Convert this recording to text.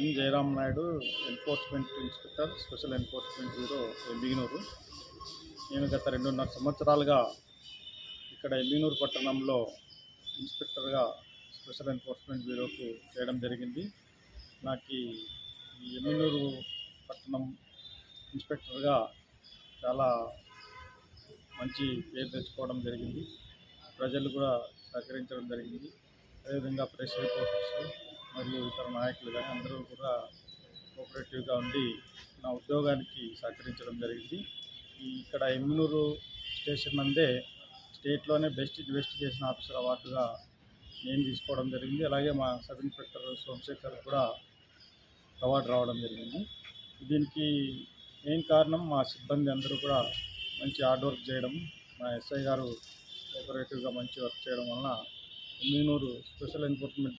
ఎన్ Jayaram Naidu, enforcement inspector, special enforcement bureau, Yemmiganur. నేను గత 2.5 సంవత్సరాలుగా ఇక్కడ ఎమ్మిగనూరు పట్టణంలో ఇన్స్పెక్టర్గా స్పెషల్ ఎన్ఫోర్స్మెంట్ బ్యూరోకు చేయడం జరిగింది. నాకు ఈ ఎమ్మిగనూరు పట్టణం ఇన్స్పెక్టర్గా చాలా మంచి పేరు తెచ్చుకోవడం జరిగింది. ప్రజలు కూడా సహకరించడం జరిగింది. అదేవిధంగా ప్రెస్ రిపోర్టర్స్ మరియు ఇతర నాయకులు కానీ అందరూ కూడా కోఆపరేటివ్గా ఉండి నా ఉద్యోగానికి సహకరించడం జరిగింది. ఇక్కడ ఎమ్మిగనూరు స్టేషన్ నందే స్టేట్లోనే బెస్ట్ ఇన్వెస్టిగేషన్ ఆఫీసర్ అవార్డుగా నేను తీసుకోవడం జరిగింది. అలాగే మా సబ్ ఇన్స్పెక్టర్ సోమశేఖర్ కూడా అవార్డు రావడం జరిగింది. దీనికి మెయిన్ కారణం మా సిబ్బంది అందరూ కూడా మంచి హార్డ్ వర్క్ చేయడం, మా ఎస్ఐ గారు కోఆపరేటివ్గా మంచి వర్క్ చేయడం వలన ఎమ్మిగనూరు స్పెషల్ ఎన్ఫోర్స్మెంట్